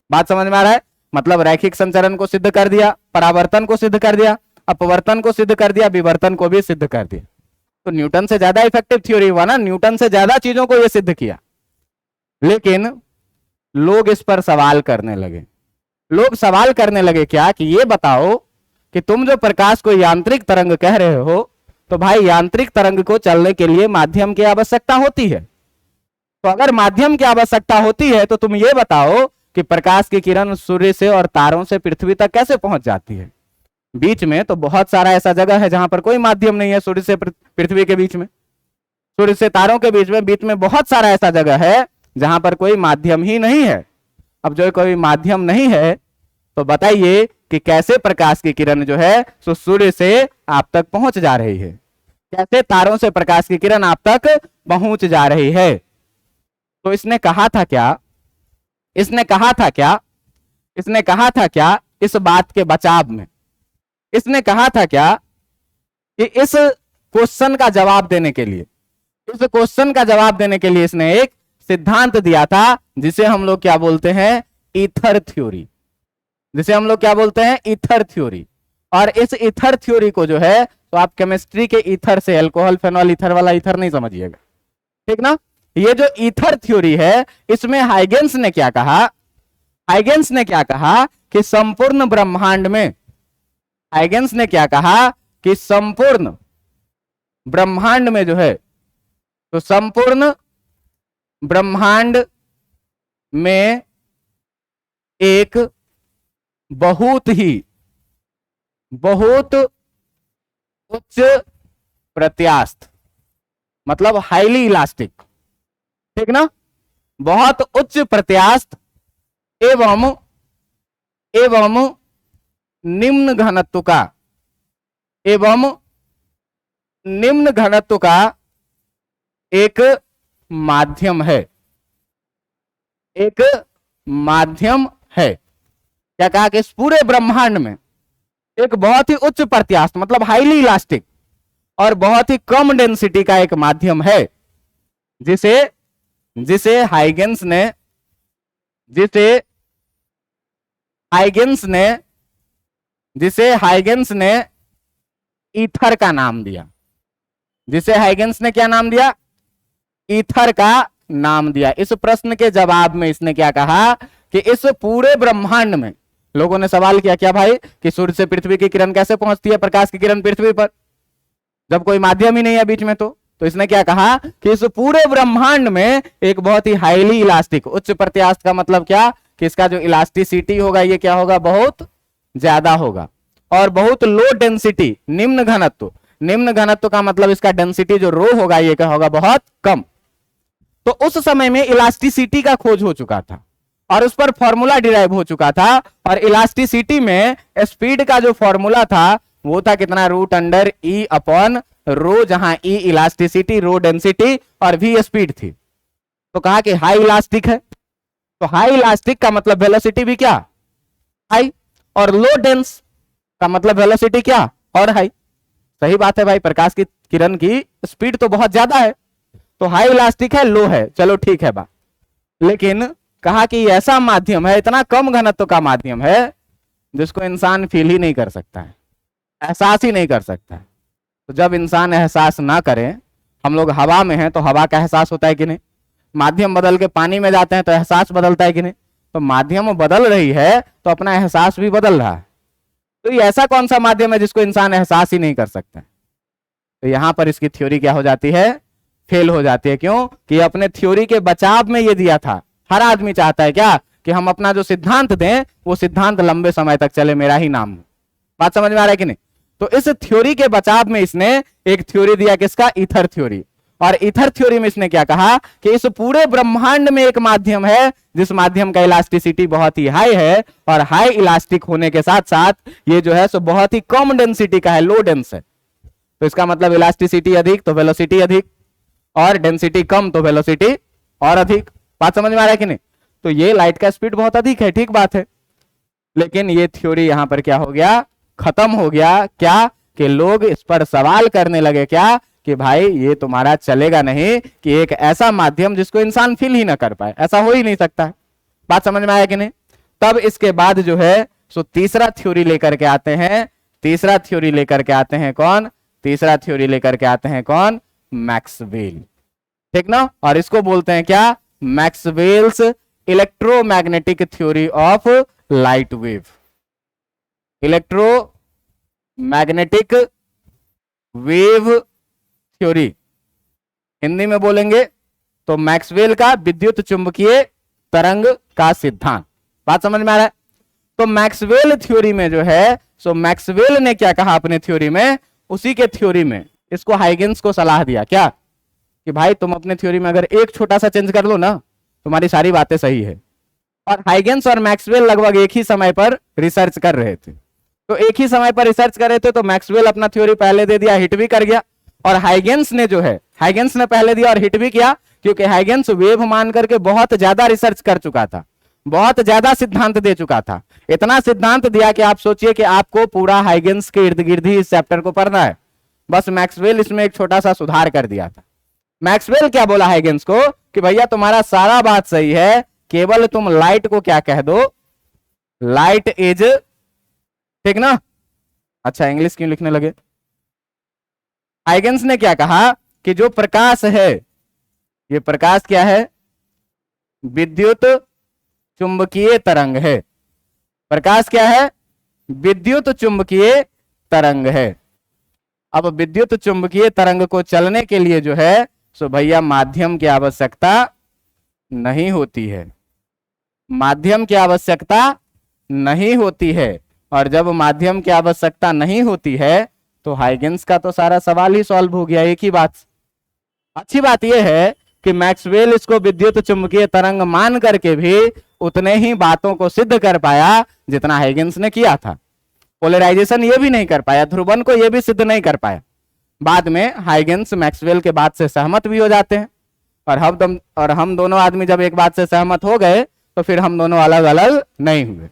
बात समझ में आ रहा है? मतलब रैखिक संचरण को सिद्ध कर दिया, परावर्तन को सिद्ध कर दिया, अपवर्तन को सिद्ध कर दिया, विवर्तन को भी सिद्ध कर दिया। तो न्यूटन से ज्यादा इफेक्टिव थ्योरी हुआ ना, न्यूटन से ज्यादा चीजों को ये सिद्ध किया। लेकिन लोग इस पर सवाल करने लगे। लोग सवाल करने लगे क्या कि ये बताओ कि तुम जो प्रकाश को यांत्रिक तरंग कह रहे हो, तो भाई यांत्रिक तरंग को चलने के लिए माध्यम की आवश्यकता होती है। तो अगर माध्यम की आवश्यकता होती है तो तुम ये बताओ कि प्रकाश की किरण सूर्य से और तारों से पृथ्वी तक कैसे पहुंच जाती है? बीच में तो बहुत सारा ऐसा जगह है जहां पर कोई माध्यम नहीं है। सूर्य से पृथ्वी के बीच में, सूर्य से तारों के बीच में बहुत सारा ऐसा जगह है जहां पर कोई माध्यम ही नहीं है। अब जो कोई माध्यम नहीं है तो बताइए कि कैसे प्रकाश की किरण जो है सो सूर्य से आप तक पहुंच जा रही है? कैसे तारों से प्रकाश की किरण आप तक पहुंच जा रही है? तो इसने कहा था क्या? इसने कहा था क्या? इसने कहा था क्या इस बात के बचाव में इसने कहा था क्या कि इस क्वेश्चन का जवाब देने के लिए, इस क्वेश्चन का जवाब देने के लिए इसने एक सिद्धांत दिया था जिसे हम लोग क्या बोलते हैं, ईथर थ्योरी, जिसे हम लोग क्या बोलते हैं, ईथर थ्योरी। और इस ईथर थ्योरी को जो है, तो आप केमिस्ट्री के ईथर से अल्कोहल फेनॉल ईथर वाला ईथर नहीं समझिएगा, ठीक ना। ये जो ईथर थ्योरी है, इसमें हाइगेंस ने क्या कहा, हाइगेंस ने क्या कहा कि संपूर्ण ब्रह्मांड में, हाइगेंस ने क्या कहा कि संपूर्ण ब्रह्मांड में जो है, तो संपूर्ण ब्रह्मांड में एक बहुत उच्च प्रत्यास्थ, मतलब हाईली इलास्टिक, ठीक ना, बहुत उच्च प्रत्यास्थ एवं निम्न घनत्व का, एवं निम्न घनत्व का एक माध्यम है, एक माध्यम है। क्या कहा कि इस पूरे ब्रह्मांड में एक बहुत ही उच्च प्रत्यास्थ, मतलब हाईली इलास्टिक और बहुत ही कम डेंसिटी का एक माध्यम है, जिसे हाइगेंस ने ईथर का नाम दिया, जिसे हाइगेंस ने क्या नाम दिया, ईथर का नाम दिया। इस प्रश्न के जवाब में इसने क्या कहा कि इस पूरे ब्रह्मांड में, लोगों ने सवाल किया क्या भाई कि सूर्य से पृथ्वी की किरण कैसे पहुंचती है, प्रकाश की किरण पृथ्वी पर, जब कोई माध्यम ही नहीं है बीच में। तो इसने क्या कहा कि इस पूरे ब्रह्मांड में एक बहुत ही हाईली इलास्टिक, उच्च प्रत्यास्थ का मतलब क्या कि इसका जो इलास्टिसिटी होगा ये क्या होगा, बहुत ज्यादा होगा, और बहुत लो डेंसिटी, निम्न घनत्व, निम्न घनत्व का मतलब इसका डेंसिटी जो रो होगा ये क्या होगा, बहुत कम। तो उस समय में इलास्टिसिटी का खोज हो चुका था और उस पर फॉर्मूला डिराइव हो चुका था, और इलास्टिसिटी में स्पीड का जो फॉर्मूला था वो था कितना, root under E upon rho, जहां ई इलास्टिसिटी, रो डेंसिटी और वी स्पीड थी। तो कहा कि हाई इलास्टिक है, तो हाई इलास्टिक का मतलब वेलोसिटी भी क्या, हाई, और लो डेंस का मतलब वेलोसिटी क्या, और हाई। सही बात है भाई, प्रकाश की किरण की स्पीड तो बहुत ज्यादा है, तो हाई इलास्टिक है, लो है, चलो ठीक है बात। लेकिन कहा कि ऐसा माध्यम है, इतना कम घनत्व का माध्यम है जिसको इंसान फील ही नहीं कर सकता है, एहसास ही नहीं कर सकता है। तो जब इंसान एहसास ना करे, हम लोग हवा में हैं तो हवा का एहसास होता है कि नहीं, माध्यम बदल के पानी में जाते हैं तो एहसास बदलता है कि नहीं, तो माध्यम बदल रही है तो अपना एहसास भी बदल रहा है। तो ये ऐसा कौन सा माध्यम है जिसको इंसान एहसास ही नहीं कर सकता? तो यहां पर इसकी थ्योरी क्या हो जाती है, फेल हो जाती है। क्यों कि अपने थ्योरी के बचाव में ये दिया था। हर आदमी चाहता है क्या कि हम अपना जो सिद्धांत दें वो सिद्धांत लंबे समय तक चले, मेरा ही नाम हो। बात समझ में आ रहा है कि नहीं? तो इस थ्योरी के बचाव में इसने एक थ्योरी दिया, किसका, ईथर थ्योरी। और ईथर थ्योरी में इसने क्या कहा कि इस पूरे ब्रह्मांड में एक माध्यम है जिस माध्यम का इलास्टिसिटी बहुत ही हाई है, और हाई इलास्टिक होने के साथ साथ ये जो है सो बहुत ही कम डेंसिटी का है, लो डेंस है। तो इसका मतलब इलास्टिसिटी अधिक तो वेलोसिटी अधिक, और डेंसिटी कम तो वेलोसिटी और अधिक। बात समझ में आ रहा है कि नहीं? तो ये लाइट का स्पीड बहुत अधिक है, ठीक बात है, लेकिन ये थ्योरी यहां पर क्या हो गया, खत्म हो गया। क्या कि लोग इस पर सवाल करने लगे क्या कि भाई ये तुम्हारा चलेगा नहीं कि एक ऐसा माध्यम जिसको इंसान फील ही ना कर पाए, ऐसा हो ही नहीं सकता। बात समझ में आया कि नहीं? तब इसके बाद जो है सो तीसरा थ्योरी लेकर के आते हैं। तीसरा थ्योरी लेकर के आते हैं कौन? तीसरा थ्योरी लेकर के आते हैं कौन? मैक्सवेल, ठीक ना। और इसको बोलते हैं क्या? Maxwell's electromagnetic theory of light wave. Electromagnetic wave theory Hindi में बोलेंगे तो मैक्सवेल का विद्युत चुंबकीय तरंग का सिद्धांत। बात समझ में आ रहा है? तो मैक्सवेल थ्योरी में जो है सो मैक्सवेल ने क्या कहा अपने थ्योरी में, उसी के थ्योरी में इसको हाइगेंस को सलाह दिया क्या कि भाई तुम अपने थ्योरी में अगर एक छोटा सा चेंज कर लो ना, तुम्हारी सारी बातें सही है। और हाइगेंस और मैक्सवेल लगभग एक ही समय पर रिसर्च कर रहे थे। तो एक ही समय पर रिसर्च कर रहे थे, तो मैक्सवेल अपना थ्योरी पहले दे दिया, हिट भी कर गया। और हाइगेंस ने जो है, हाइगेंस ने पहले दिया और हिट भी किया, क्योंकि हाइगेंस वेव मान करके बहुत ज्यादा रिसर्च कर चुका था। बहुत ज्यादा सिद्धांत दे चुका था। इतना सिद्धांत दिया कि आप सोचिए कि आपको पूरा हाइगेंस के इर्द गिर्द ही इस चैप्टर को पढ़ना है। बस मैक्सवेल इसमें एक छोटा सा सुधार कर दिया था। मैक्सवेल क्या बोला हाइगेंस को कि भैया तुम्हारा सारा बात सही है, केवल तुम लाइट को क्या कह दो, लाइट इज, ठीक ना। अच्छा इंग्लिश क्यों लिखने लगे। हाइगेंस ने क्या कहा कि जो प्रकाश है, ये प्रकाश क्या है, विद्युत चुंबकीय तरंग है। प्रकाश क्या है, विद्युत चुंबकीय तरंग है। अब विद्युत चुंबकीय तरंग को चलने के लिए जो है सो भैया माध्यम की आवश्यकता नहीं होती है, माध्यम की आवश्यकता नहीं होती है। और जब माध्यम की आवश्यकता नहीं होती है तो हाइगेंस का तो सारा सवाल ही सॉल्व हो गया। एक ही बात। अच्छी बात यह है कि मैक्सवेल इसको विद्युत चुंबकीय तरंग मान करके भी उतने ही बातों को सिद्ध कर पाया जितना हाइगेंस ने किया था। पोलराइजेशन ये भी नहीं कर पाया, ध्रुवन को ये भी सिद्ध नहीं कर पाया। बाद में हाइगेंस मैक्सवेल के बात से सहमत भी हो जाते हैं, और हम दोनों आदमी जब एक बात से सहमत हो गए तो फिर हम दोनों अलग अलग नहीं हुए।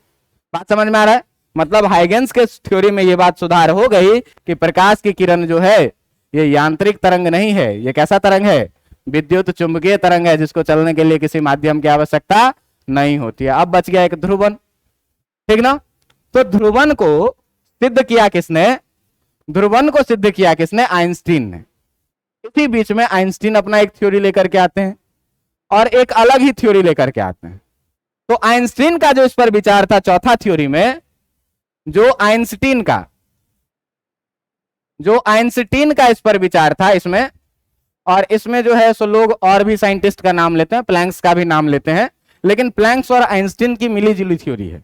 बात समझ में आ रहा है। मतलब हाइगेंस के थ्योरी में ये बात सुधार हो गई कि प्रकाश की किरण जो है ये यांत्रिक तरंग नहीं है, ये कैसा तरंग है, विद्युत चुंबकीय तरंग है, जिसको चलने के लिए किसी माध्यम की आवश्यकता नहीं होती है। अब बच गया एक ध्रुवन, ठीक ना। तो ध्रुवन को सिद्ध किया किसने, ध्रुवन को सिद्ध किया किसने, आइंस्टीन ने। इसी बीच में आइंस्टीन अपना एक थ्योरी लेकर के आते हैं और एक अलग ही थ्योरी लेकर के आते हैं। तो आइंस्टीन का जो इस पर विचार था चौथा थ्योरी में, जो आइंस्टीन का इस पर विचार था इसमें, और इसमें जो है सो लोग और भी साइंटिस्ट का नाम लेते हैं, प्लैंक्स का भी नाम लेते हैं, लेकिन प्लैंक्स और आइंस्टीन की मिली जुली थ्योरी है।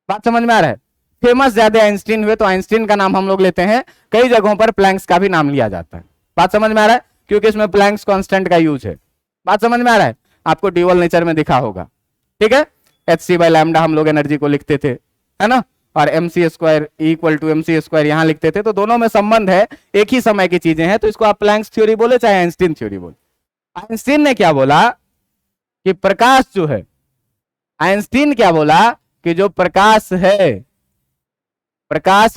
बात समझ में आ रहा है। फेमस ज्यादा आइंस्टीन हुए तो आइंस्टीन का नाम हम लोग लेते हैं, कई जगहों पर प्लैंक्स का भी नाम लिया जाता है। बात समझ में आ रहा है, क्योंकि इसमें प्लैंक्स कांस्टेंट का यूज है। बात समझ में आ रहा है, आपको ड्यूअल नेचर में दिखा होगा, ठीक है। hc/λ हम लोग एनर्जी को लिखते थे, है ना, और mc² इक्वल टू mc² यहां लिखते थे, तो दोनों में संबंध है, एक ही समय की चीजें हैं, तो इसको आप प्लैंक्स थ्योरी बोले चाहे आइंस्टीन थ्योरी बोले। आइंस्टीन ने क्या बोला कि प्रकाश जो है, आइंस्टीन क्या बोला कि जो प्रकाश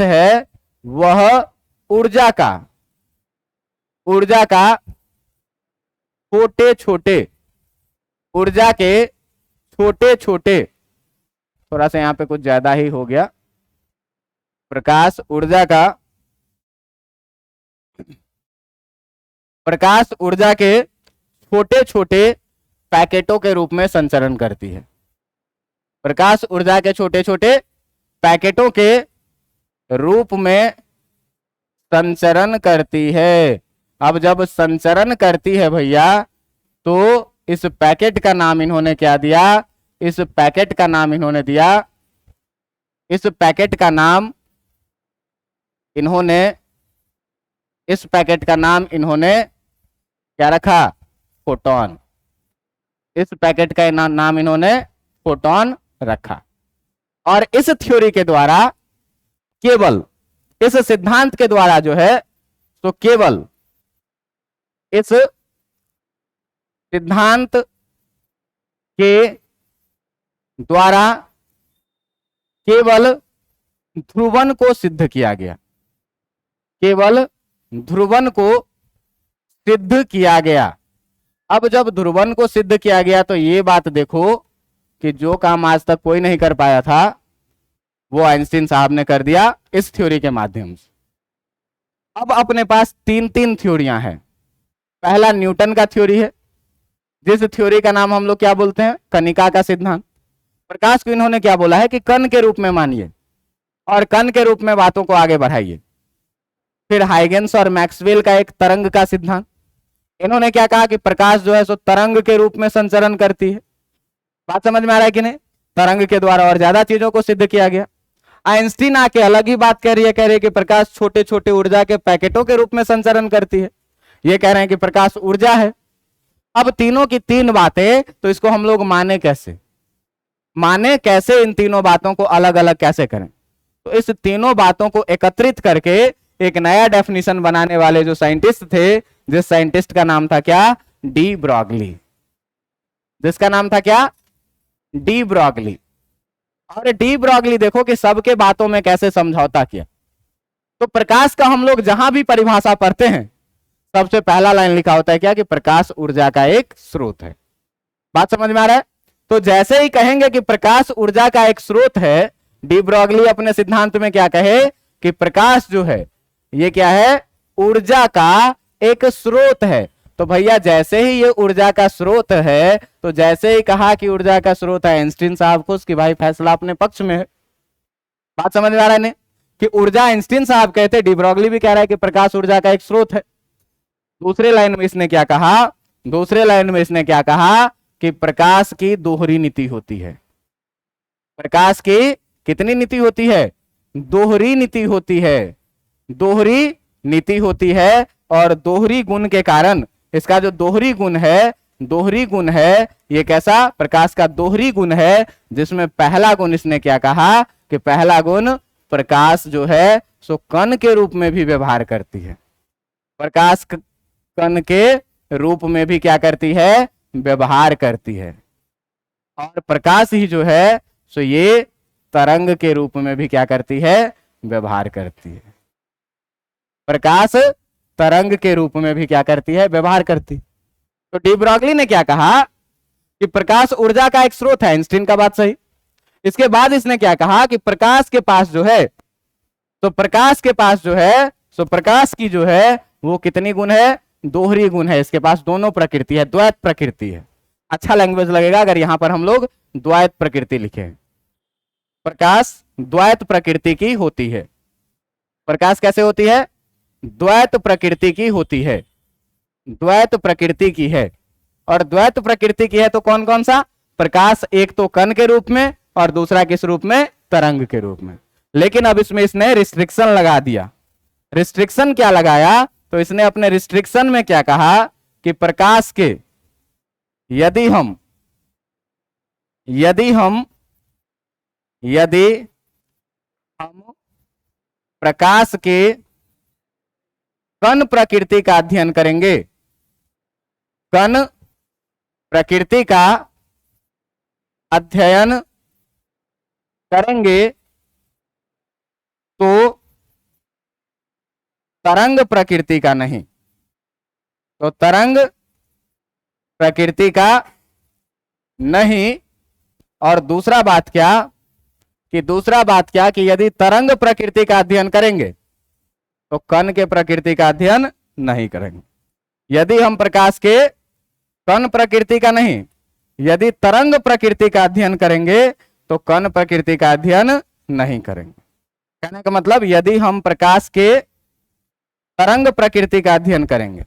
है वह ऊर्जा का छोटे छोटे, थोड़ा सा यहां पे कुछ ज्यादा ही हो गया, प्रकाश ऊर्जा के छोटे छोटे पैकेटों के रूप में संचरण करती है। प्रकाश ऊर्जा के छोटे छोटे पैकेटों के रूप में संचरण करती है। अब जब संचरण करती है भैया, तो इस पैकेट का नाम इन्होंने क्या दिया, इस पैकेट का नाम इन्होंने क्या रखा, फोटोन। इस पैकेट का नाम इन्होंने फोटोन रखा। और इस थ्योरी के द्वारा, केवल इस सिद्धांत के द्वारा जो है, तो केवल इस सिद्धांत के द्वारा केवल ध्रुवन को सिद्ध किया गया, केवल ध्रुवन को सिद्ध किया गया। अब जब ध्रुवन को सिद्ध किया गया तो ये बात देखो कि जो काम आज तक कोई नहीं कर पाया था वो आइंस्टीन साहब ने कर दिया इस थ्योरी के माध्यम से। अब अपने पास तीन थ्योरियां हैं। पहला न्यूटन का थ्योरी है, जिस थ्योरी का नाम हम लोग क्या बोलते हैं, कणिका का सिद्धांत। प्रकाश को इन्होंने क्या बोला है कि कण के रूप में मानिए और कण के रूप में बातों को आगे बढ़ाइए। फिर हाइगेंस और मैक्सवेल का एक तरंग का सिद्धांत, इन्होंने क्या कहा कि प्रकाश जो है सो तरंग के रूप में संचरण करती है। बात समझ में आ रहा है कि नहीं, तरंग के द्वारा और ज्यादा चीजों को सिद्ध किया गया। आइंस्टीन आके अलग ही बात कह रही है कि प्रकाश छोटे छोटे ऊर्जा के पैकेटों के रूप में संचरण करती है। ये कह रहे हैं कि प्रकाश ऊर्जा है। अब तीनों की तीन बातें, तो इसको हम लोग माने कैसे, इन तीनों बातों को अलग अलग कैसे करें। तो इस तीनों बातों को एकत्रित करके एक नया डेफिनेशन बनाने वाले जो साइंटिस्ट थे, जिस साइंटिस्ट का नाम था क्या, डी ब्रॉगली। जिसका नाम था क्या, डी ब्रॉगली। और डी ब्रॉगली देखो कि सबके बातों में कैसे समझौता किया। तो प्रकाश का हम लोग जहां भी परिभाषा पढ़ते हैं सबसे पहला लाइन लिखा होता है क्या, कि प्रकाश ऊर्जा का एक स्रोत है। बात समझ में आ रहा है? तो जैसे ही कहेंगे कि प्रकाश ऊर्जा का एक स्रोत है, डी ब्रॉगली अपने सिद्धांत में क्या कहे कि प्रकाश जो है ये क्या है, ऊर्जा का एक स्रोत है। तो भैया जैसे ही ये ऊर्जा का स्रोत है, तो जैसे ही कहा कि ऊर्जा का स्रोत है, आइंस्टीन साहब खुश कि भाई फैसला अपने पक्ष में है। बात समझ में आ रहा है कि ऊर्जा आइंस्टीन साहब कहते, डी ब्रॉगली भी कह रहा है कि प्रकाश ऊर्जा का एक स्रोत है। दूसरे लाइन में इसने क्या कहा, दूसरे लाइन में इसने क्या कहा कि प्रकाश की दोहरी नीति होती है। प्रकाश की कितनी नीति होती है, दोहरी नीति होती है, दोहरी नीति होती है। और दोहरी गुण के कारण, इसका जो दोहरी गुण है, दोहरी गुण है ये कैसा, प्रकाश का दोहरी गुण है, जिसमें पहला गुण इसने क्या कहा कि पहला गुण प्रकाश जो है सो कण के रूप में भी व्यवहार करती है। प्रकाश कण के रूप में भी क्या करती है, व्यवहार करती है। और प्रकाश ही जो है सो ये तरंग के रूप में भी क्या करती है, व्यवहार करती है। प्रकाश तरंग के रूप में भी क्या करती है, व्यवहार करती। तो डी ब्रॉगली ने क्या कहा कि प्रकाश ऊर्जा का एक स्रोत है, आइंस्टीन का बात सही। इसके बाद इसने क्या कहा कि प्रकाश के पास जो है, तो प्रकाश के पास जो है, तो प्रकाश की जो है वो कितनी गुण है, दोहरी गुण है। इसके पास दोनों प्रकृति है, द्वैत प्रकृति है। अच्छा लैंग्वेज लगेगा अगर यहां पर हम लोग द्वैत प्रकृति लिखे। प्रकाश द्वैत प्रकृति की होती है। प्रकाश कैसे होती है, द्वैत प्रकृति की होती है, द्वैत प्रकृति की है। और द्वैत प्रकृति की है तो कौन कौन सा, प्रकाश एक तो कण के रूप में और दूसरा किस रूप में, तरंग के रूप में। लेकिन अब इसमें इसने रिस्ट्रिक्शन लगा दिया। रिस्ट्रिक्शन क्या लगाया, तो इसने अपने रिस्ट्रिक्शन में क्या कहा कि प्रकाश के यदि हम प्रकाश के कण प्रकृति का अध्ययन करेंगे, कण प्रकृति का अध्ययन करेंगे तो तरंग प्रकृति का नहीं, तो तरंग प्रकृति का नहीं। और दूसरा बात क्या कि यदि तरंग प्रकृति का अध्ययन करेंगे तो कण के प्रकृति का अध्ययन नहीं करेंगे। यदि हम प्रकाश के कण प्रकृति का नहीं, यदि तरंग प्रकृति का अध्ययन करेंगे तो कण प्रकृति का अध्ययन नहीं करेंगे। कहने का मतलब यदि हम प्रकाश के तरंग प्रकृति का अध्ययन करेंगे,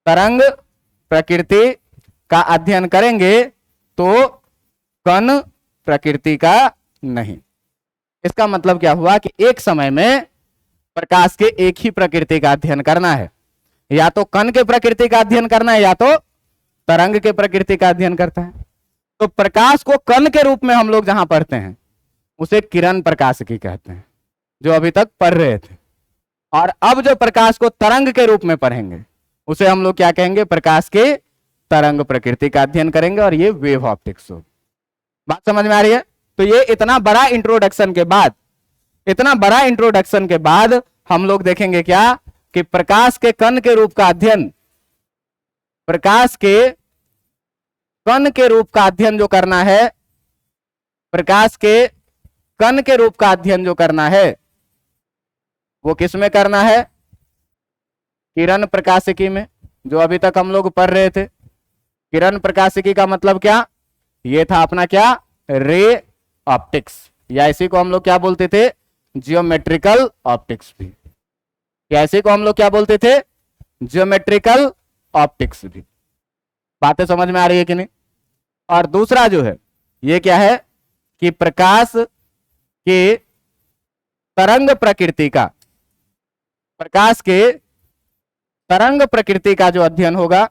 तरंग प्रकृति का अध्ययन करेंगे तो कण प्रकृति का नहीं। इसका मतलब क्या हुआ कि एक समय में प्रकाश के एक ही प्रकृति का अध्ययन करना है, या तो कण के प्रकृति का अध्ययन करना है या तो तरंग के प्रकृति का अध्ययन करता है। तो प्रकाश को कण के रूप में हम लोग जहां पढ़ते हैं उसे किरण प्रकाशिकी कहते हैं, जो अभी तक पढ़ रहे थे। और अब जो प्रकाश को तरंग के रूप में पढ़ेंगे उसे हम लोग क्या कहेंगे, प्रकाश के तरंग प्रकृति का अध्ययन करेंगे, और ये वेव ऑप्टिक्स हो। बात समझ में आ रही है? तो ये इतना बड़ा इंट्रोडक्शन के बाद हम लोग देखेंगे क्या कि प्रकाश के कण के रूप का अध्ययन, प्रकाश के कण के रूप का अध्ययन जो करना है, प्रकाश के कण के रूप का अध्ययन जो करना है वो किस में करना है, किरण प्रकाशिकी में, जो अभी तक हम लोग पढ़ रहे थे। किरण प्रकाशिकी का मतलब क्या, ये था अपना क्या, रे ऑप्टिक्स, या इसी को हम लोग क्या बोलते थे, जियोमेट्रिकल ऑप्टिक्स भी, या इसी को हम लोग क्या बोलते थे, जियोमेट्रिकल ऑप्टिक्स भी। बातें समझ में आ रही है कि नहीं? और दूसरा जो है ये क्या है कि प्रकाश के तरंग प्रकृति का, प्रकाश के तरंग प्रकृति का जो अध्ययन होगा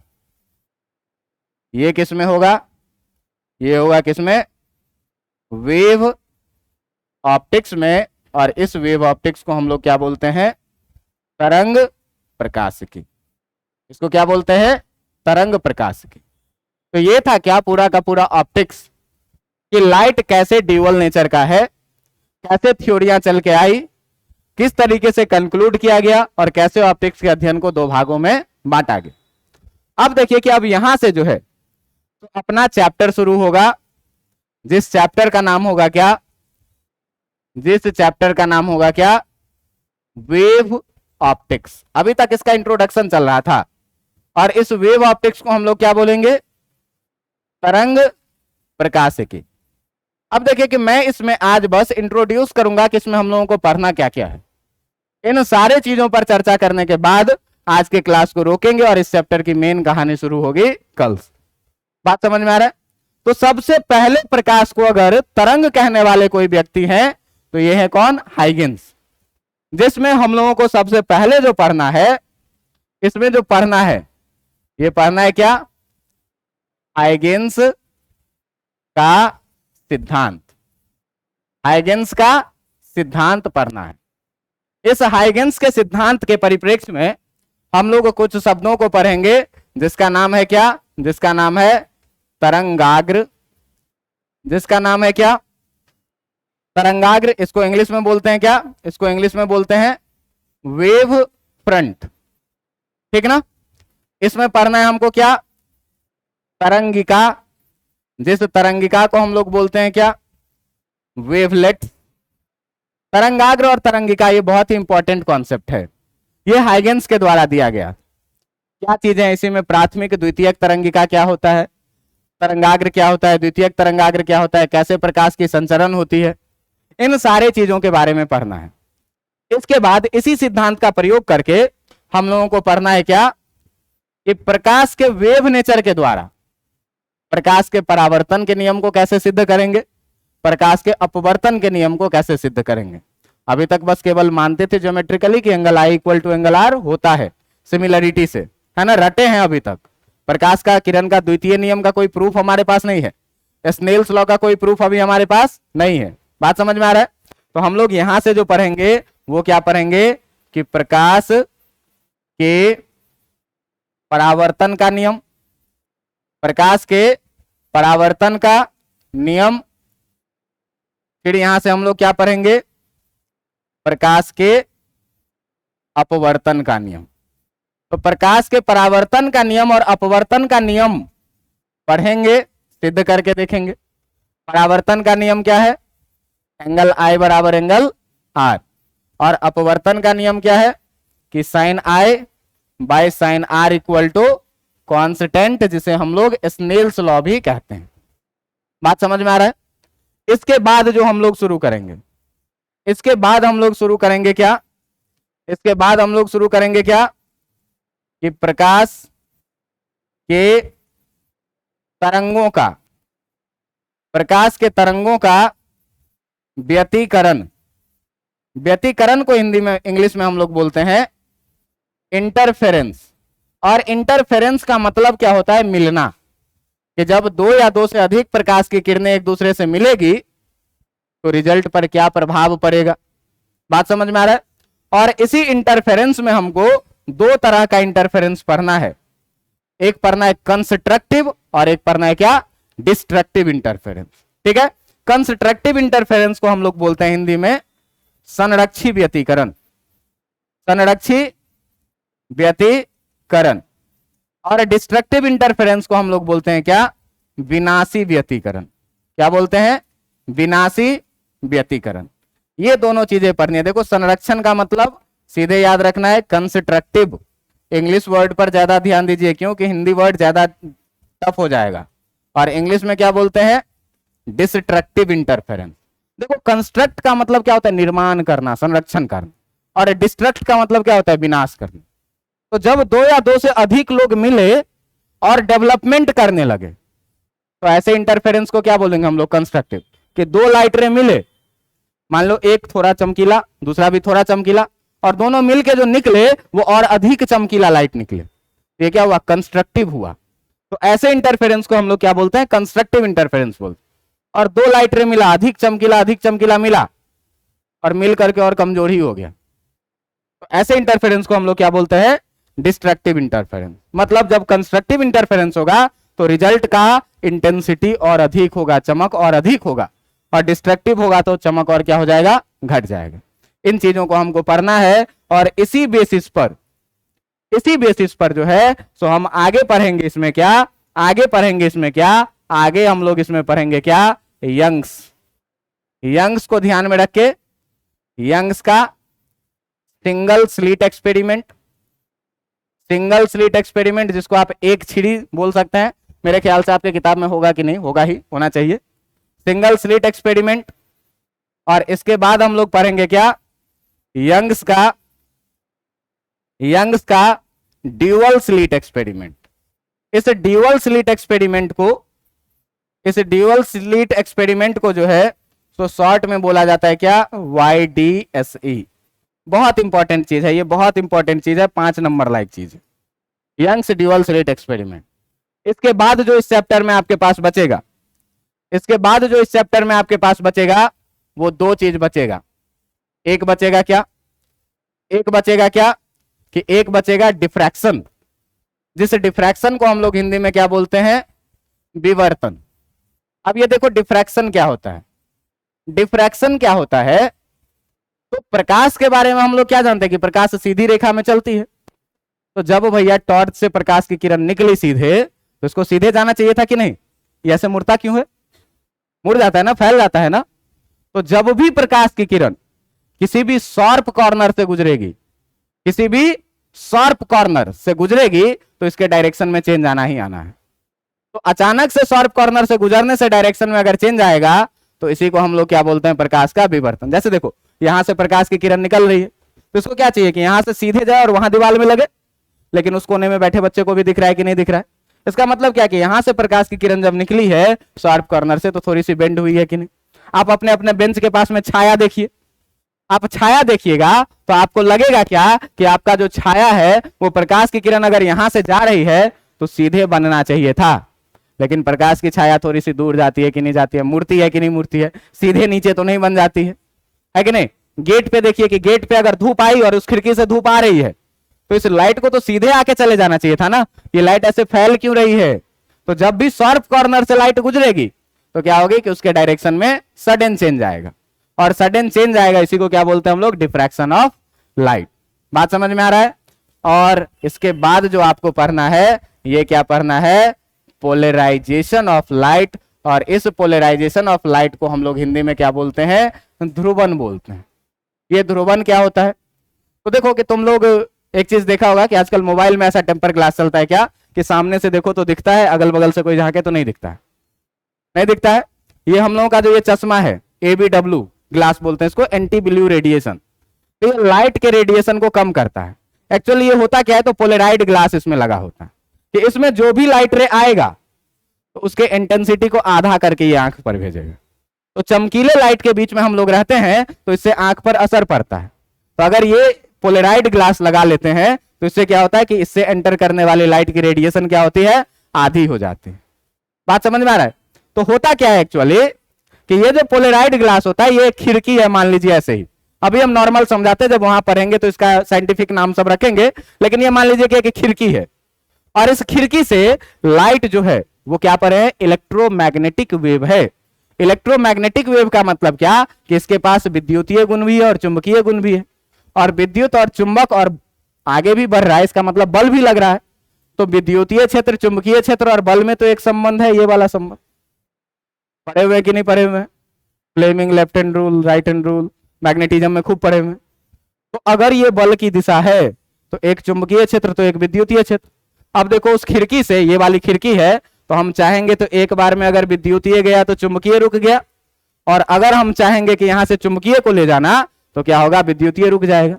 ये किस में होगा, ये होगा किसमें, वेव ऑप्टिक्स में। और इस वेव ऑप्टिक्स को हम लोग क्या बोलते हैं, तरंग प्रकाशिकी। इसको क्या बोलते हैं, तरंग प्रकाशिकी। तो ये था क्या, पूरा का पूरा ऑप्टिक्स। कि लाइट कैसे ड्यूअल नेचर का है, कैसे थ्योरियां चल के आई, किस तरीके से कंक्लूड किया गया और कैसे ऑप्टिक्स के अध्ययन को दो भागों में बांटा गया। अब देखिए कि अब यहां से जो है तो अपना चैप्टर शुरू होगा, जिस चैप्टर का नाम होगा क्या, जिस चैप्टर का नाम होगा क्या, वेव ऑप्टिक्स। अभी तक इसका इंट्रोडक्शन चल रहा था और इस वेव ऑप्टिक्स को हम लोग क्या बोलेंगे, तरंग प्रकाशिकी। अब देखिए कि मैं इसमें आज बस इंट्रोड्यूस करूंगा कि इसमें हम लोगों को पढ़ना क्या क्या है। इन सारे चीजों पर चर्चा करने के बाद आज के क्लास को रोकेंगे और इस चैप्टर की मेन कहानी शुरू होगी कल। बात समझ में आ रहा है? तो सबसे पहले प्रकाश को अगर तरंग कहने वाले कोई व्यक्ति हैं तो ये है कौन, हाइगेंस। जिसमें हम लोगों को सबसे पहले जो पढ़ना है, इसमें जो पढ़ना है ये पढ़ना है क्या, हाइगेंस का सिद्धांत। हाइगेंस का सिद्धांत पढ़ना है। इस हाइगेंस के सिद्धांत के परिप्रेक्ष्य में हम लोग कुछ शब्दों को पढ़ेंगे जिसका नाम है क्या, जिसका नाम है तरंगाग्र। जिसका नाम है क्या, तरंगाग्र। इसको इंग्लिश में बोलते हैं क्या, इसको इंग्लिश में बोलते हैं वेव फ्रंट। ठीक ना? इसमें पढ़ना है हमको क्या, तरंगिका। जिस तरंगिका को हम लोग बोलते हैं क्या, वेवलेट। तरंगाग्र और तरंगिका ये बहुत ही इंपॉर्टेंट कॉन्सेप्ट है, ये हाइगेंस के द्वारा दिया गया। क्या चीजें इसी में, प्राथमिक द्वितीयक तरंगिका क्या होता है, तरंगाग्र क्या होता है, द्वितीयक तरंगाग्र क्या होता है, कैसे प्रकाश की संचरण होती है, इन सारे चीजों के बारे में पढ़ना है। इसके बाद इसी सिद्धांत का प्रयोग करके हम लोगों को पढ़ना है क्या, कि प्रकाश के वेव नेचर के द्वारा प्रकाश के परावर्तन के नियम को कैसे सिद्ध करेंगे, प्रकाश के अपवर्तन के नियम को कैसे सिद्ध करेंगे। अभी तक बस केवल मानते थे ज्योमेट्रिकली कि angle I equal to angle R होता है सिमिलरिटी से, है ना, रटे हैं अभी तक। प्रकाश का, किरण का द्वितीय नियम का कोई प्रूफ हमारे पास नहीं है, स्नेल्स लॉ का कोई प्रूफ अभी हमारे पास नहीं है। बात समझ में आ रहा है? तो हम लोग यहां से जो पढ़ेंगे वो क्या पढ़ेंगे, कि प्रकाश के परावर्तन का नियम, प्रकाश के परावर्तन का नियम। फिर यहां से हम लोग क्या पढ़ेंगे, प्रकाश के अपवर्तन का नियम। तो प्रकाश के परावर्तन का नियम और अपवर्तन का नियम पढ़ेंगे, सिद्ध करके देखेंगे। परावर्तन का नियम क्या है, एंगल आई बराबर एंगल आर। और अपवर्तन का नियम क्या है, कि sine I by sine R equal to constant, जिसे हम लोग स्नेल्स लॉ भी कहते हैं। बात समझ में आ रहा है? इसके बाद जो हम लोग शुरू करेंगे, इसके बाद हम लोग शुरू करेंगे क्या, इसके बाद हम लोग शुरू करेंगे क्या, कि प्रकाश के तरंगों का, प्रकाश के तरंगों का व्यतिकरण। व्यतिकरण को हिंदी में, इंग्लिश में हम लोग बोलते हैं इंटरफेरेंस। और इंटरफेरेंस का मतलब क्या होता है, मिलना। कि जब दो या दो से अधिक प्रकाश की किरणें एक दूसरे से मिलेगी तो रिजल्ट पर क्या प्रभाव पड़ेगा। बात समझ में आ रहा है? और इसी इंटरफेरेंस में हमको दो तरह का इंटरफेरेंस पढ़ना है। एक पढ़ना है कंस्ट्रक्टिव और एक पढ़ना है क्या, डिस्ट्रक्टिव इंटरफेरेंस। ठीक है? कंस्ट्रक्टिव इंटरफेरेंस को हम लोग बोलते हैं हिंदी में संरक्षी व्यतिकरण। संरक्षी व्यतिकरण। और डिस्ट्रक्टिव इंटरफेरेंस को हम लोग बोलते हैं क्या, विनाशी व्यतिकरण। क्या बोलते हैं, विनाशी व्यतिकरण। ये दोनों चीजें पढ़नी है। देखो, संरक्षण का मतलब सीधे याद रखना है कंस्ट्रक्टिव। इंग्लिश वर्ड पर ज्यादा ध्यान दीजिए क्योंकि हिंदी वर्ड ज्यादा टफ हो जाएगा। और इंग्लिश में क्या बोलते हैं, डिस्ट्रक्टिव इंटरफेरेंस। देखो, कंस्ट्रक्ट का मतलब क्या होता है, निर्माण करना, संरक्षण करना। और डिस्ट्रक्ट का मतलब क्या होता है, विनाश करना। तो जब दो या दो से अधिक लोग मिले और डेवलपमेंट करने लगे तो ऐसे इंटरफेरेंस को क्या बोलेंगे हम लोग, कंस्ट्रक्टिव। कि दो लाइट रे मिले, मान लो एक थोड़ा चमकीला, दूसरा भी थोड़ा चमकीला, और दोनों मिलके जो निकले वो और अधिक चमकीला लाइट निकले, ये क्या हुआ, कंस्ट्रक्टिव हुआ। तो ऐसे इंटरफेरेंस को हम लोग क्या बोलते हैं, कंस्ट्रक्टिव इंटरफेरेंस बोलते हैं। और दो लाइट रे मिला, अधिक चमकीला मिला और मिल करके और कमजोर ही हो गया, तो ऐसे इंटरफेरेंस को हम लोग क्या बोलते हैं, डिस्ट्रक्टिव इंटरफेरेंस। मतलब जब कंस्ट्रक्टिव इंटरफेरेंस होगा तो रिजल्ट का इंटेंसिटी और अधिक होगा, चमक और अधिक होगा, और डिस्ट्रक्टिव होगा तो चमक और क्या हो जाएगा, घट जाएगा। इन चीजों को हमको पढ़ना है और इसी बेसिस पर जो है सो हम आगे पढ़ेंगे इसमें क्या, आगे हम लोग इसमें पढ़ेंगे क्या, यंग्स को ध्यान में रख के, यंग्स का सिंगल स्लिट एक्सपेरिमेंट जिसको आप एक छिड़ी बोल सकते हैं, मेरे ख्याल से आपके किताब में होगा कि नहीं, होगा ही, होना चाहिए, सिंगल स्लिट एक्सपेरिमेंट। और इसके बाद हम लोग पढ़ेंगे क्या, यंग्स का ड्यूअल स्लिट एक्सपेरिमेंट। इस ड्यूअल स्लिट एक्सपेरिमेंट को जो है तो शॉर्ट में बोला जाता है क्या, YDSE। बहुत इंपॉर्टेंट चीज है ये, बहुत इंपॉर्टेंट चीज है, 5 नंबर लाइक चीज है, यंग्स ड्यूअल स्लिट एक्सपेरिमेंट। इसके बाद जो इस चैप्टर में आपके पास बचेगा, वो 2 चीज बचेगा। एक बचेगा क्या कि एक बचेगा डिफ्रैक्शन, जिस डिफ्रैक्शन को हम लोग हिंदी में क्या बोलते हैं, विवर्तन। अब ये देखो डिफ्रैक्शन क्या होता है, तो प्रकाश के बारे में हम लोग क्या जानते हैं कि प्रकाश सीधी रेखा में चलती है। तो जब भैया टॉर्च से प्रकाश की किरण निकली सीधे, तो इसको सीधे जाना चाहिए था कि नहीं, ये ऐसे मुड़ता क्यों है, मुड़ जाता है ना, फैल जाता है ना। तो जब भी प्रकाश की किरण किसी भी शार्प कॉर्नर से गुजरेगी तो इसके डायरेक्शन में चेंज आना ही आना है। तो अचानक से शार्प कॉर्नर से गुजरने से डायरेक्शन में अगर चेंज आएगा तो इसी को हम लोग क्या बोलते हैं, प्रकाश का विवर्तन। जैसे देखो यहां से प्रकाश की किरण निकल रही है, तो इसको क्या चाहिए कि यहां से सीधे जाए और वहां दीवार में लगे, लेकिन उस कोने में बैठे बच्चे को भी दिख रहा है कि नहीं दिख रहा है। इसका मतलब क्या कि यहां से प्रकाश की किरण जब निकली है शार्प कॉर्नर से तो थोड़ी सी बेंड हुई है कि नहीं। आप अपने अपने बेंच के पास में छाया देखिए, आप छाया देखिएगा तो आपको लगेगा क्या कि आपका जो छाया है वो प्रकाश की किरण अगर यहां से जा रही है तो सीधे बनना चाहिए था, लेकिन प्रकाश की छाया थोड़ी सी दूर जाती है कि नहीं जाती है, मुड़ती है कि नहीं मुड़ती है, सीधे नीचे तो नहीं बन जाती है कि नहीं। गेट पे देखिए कि गेट पे अगर धूप आई और उस खिड़की से धूप आ रही है तो इस लाइट को तो सीधे आके चले जाना चाहिए था ना, ये लाइट ऐसे फैल क्यों रही है। तो जब भी शार्प कॉर्नर से लाइट गुजरेगी तो क्या होगी कि उसके डायरेक्शन में सडन चेंज आएगा, और सडन चेंज आएगा इसी को क्या बोलते हैं हम लोग, डिफ्रैक्शन ऑफ लाइट। बात समझ में आ रहा है। और इसके बाद जो आपको पढ़ना है, ये क्या पढ़ना है, पोलराइजेशन ऑफ लाइट। और इस पोलराइजेशन ऑफ लाइट को हम लोग हिंदी में क्या बोलते हैं, ध्रुवन बोलते हैं। ये ध्रुवन क्या होता है, तो देखो कि तुम लोग एक चीज देखा होगा कि आजकल मोबाइल में ऐसा टेम्पर ग्लास चलता है क्या कि सामने से देखो तो दिखता है, अगल बगल से कोई झांके तो नहीं दिखता है, नहीं दिखता है। ये हम लोगों का जो ये चश्मा है ABW ग्लास बोलते हैं इसको, एंटी ब्लू रेडिएशन, तो ये लाइट के रेडिएशन को कम करता है। एक्चुअली ये होता क्या है, तो पोलराइड ग्लास इसमें लगा होता है कि इसमें जो भी लाइट रे आएगा तो उसके इंटेंसिटी को आधा करके ये आंख पर भेजेगा। तो चमकीले लाइट के बीच में हम लोग रहते हैं तो इससे आंख पर असर पड़ता है। तो अगर ये पोलराइड ग्लास लगा लेते हैं तो इससे क्या होता है कि इससे एंटर करने वाली लाइट की रेडिएशन क्या होती है, आधी हो जाती है। बात समझ में आ रहा है। तो होता क्या है एक्चुअली कि ये जो पोलराइड ग्लास होता है ये खिड़की है, मान लीजिए ऐसे ही, अभी हम नॉर्मल समझाते हैं, जब वहां पढ़ेंगे तो इसका साइंटिफिक नाम सब रखेंगे, लेकिन ये मान लीजिए कि एक खिड़की है और इस खिड़की से लाइट जो है वो क्या पर है, इलेक्ट्रोमैग्नेटिक वेव है। इलेक्ट्रोमैग्नेटिक वेव का मतलब क्या कि इसके पास विद्युतीय गुण भी है और चुंबकीय गुण भी है, और विद्युत और चुंबक और आगे भी बढ़ रहा है, इसका मतलब बल भी लग रहा है। तो विद्युतीय क्षेत्र, चुंबकीय क्षेत्र और बल में तो एक संबंध है, ये वाला संबंध। पढ़े हुए कि नहीं पढ़े हुए, Fleming left hand rule, right hand rule, magnetism में खूब पढ़े हुए। तो अगर ये बल की दिशा है तो एक चुंबकीय क्षेत्र तो एक विद्युतीय क्षेत्र। अब देखो उस खिड़की से, ये वाली खिड़की है, तो हम चाहेंगे तो एक बार में अगर विद्युतीय गया तो चुंबकीय रुक गया, और अगर हम चाहेंगे कि यहां से चुंबकीय को ले जाना तो क्या होगा, विद्युतीय रुक जाएगा।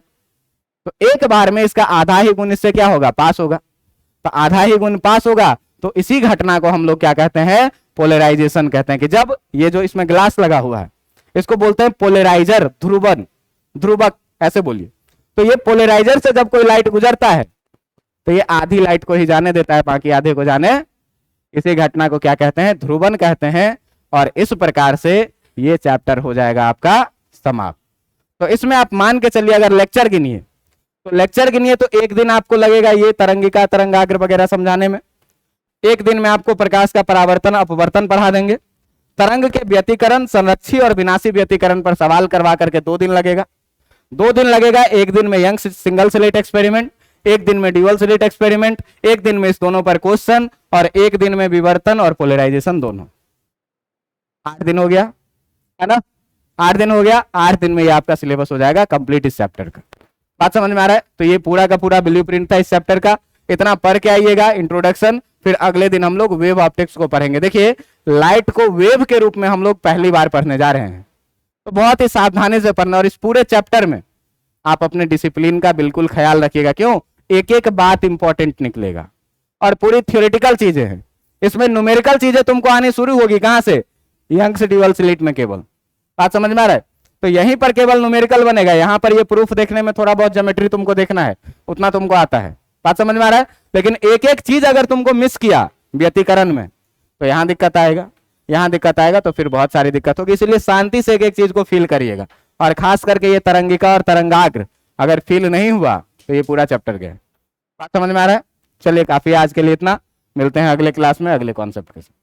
तो एक बार में इसका आधा ही गुण इससे क्या होगा, पास होगा। तो आधा ही गुण पास होगा, तो इसी घटना को हम लोग क्या कहते हैं, पोलराइजेशन कहते हैं। कि जब ये जो इसमें ग्लास लगा हुआ है इसको बोलते हैं पोलराइजर, ध्रुवन, ध्रुवक ऐसे बोलिए। तो ये पोलराइजर से जब कोई लाइट गुजरता है तो ये आधी लाइट को ही जाने देता है, बाकी आधे को जाने। इसी घटना को क्या कहते हैं, ध्रुवन कहते हैं। और इस प्रकार से ये चैप्टर हो जाएगा आपका समाप्त। तो इसमें आप मान के चलिए अगर लेक्चर गिनिए तो लेक्चर गिनिए तो एक दिन आपको लगेगा ये तरंगिका, तरंगाग्र वगैरह समझाने में, एक दिन में आपको प्रकाश का परावर्तन अपवर्तन पढ़ा देंगे। तरंग के व्यतिकरण, संरक्षी और विनाशी व्यतिकरण पर सवाल करवा करके 2 दिन लगेगा। 2 दिन लगेगा, एक दिन में यंग सिंगल स्लिट एक्सपेरिमेंट, एक दिन में ड्यूअल स्लिट एक्सपेरिमेंट, एक दिन में इस दोनों पर क्वेश्चन, और एक दिन में विवर्तन और पोलराइजेशन दोनों। 8 दिन हो गया, है ना? 8 दिन हो गया। 8 दिन में ये आपका सिलेबस हो जाएगा कंप्लीट इस चैप्टर का। बात समझ में आ रहा है? तो ये पूरा का पूरा ब्लूप्रिंट था इस चैप्टर का। इतना पढ़ के आइएगा इंट्रोडक्शन, फिर अगले दिन हम लोग वेव ऑप्टिक्स को पढ़ेंगे। देखिए, लाइट को वेव के रूप में हम लोग पहली बार पढ़ने जा रहे हैं, तो बहुत ही सावधानी से पढ़ना। और इस पूरे चैप्टर में आप अपने डिसिप्लिन का बिल्कुल ख्याल रखिएगा। क्यों? एक एक बात इंपॉर्टेंट निकलेगा और पूरी थ्योरेटिकल चीजें हैं इसमें। न्यूमेरिकल चीजें तुमको आनी शुरू होगी कहां से? यंग से ड्यूअल स्लिट में केवल। बात समझ में आ रहा है? तो यहीं पर केवल न्यूमेरिकल बनेगा। यहां पर ये प्रूफ देखने में थोड़ा बहुत ज्योमेट्री तुमको देखना है, उतना तुमको आता है। बात समझ में आ रहा है? लेकिन एक एक चीज अगर तुमको मिस किया व्यतिकरण में, तो यहां दिक्कत आएगा, यहां दिक्कत आएगा, तो फिर बहुत सारी दिक्कत होगी। इसलिए शांति से एक एक चीज को फील करिएगा। और खास करके ये तरंगिका और तरंगाग्र अगर फील नहीं हुआ तो ये पूरा चैप्टर गया। बात समझ में आ रहा है? चलिए, काफी आज के लिए इतना। मिलते हैं अगले क्लास में अगले कॉन्सेप्ट के साथ।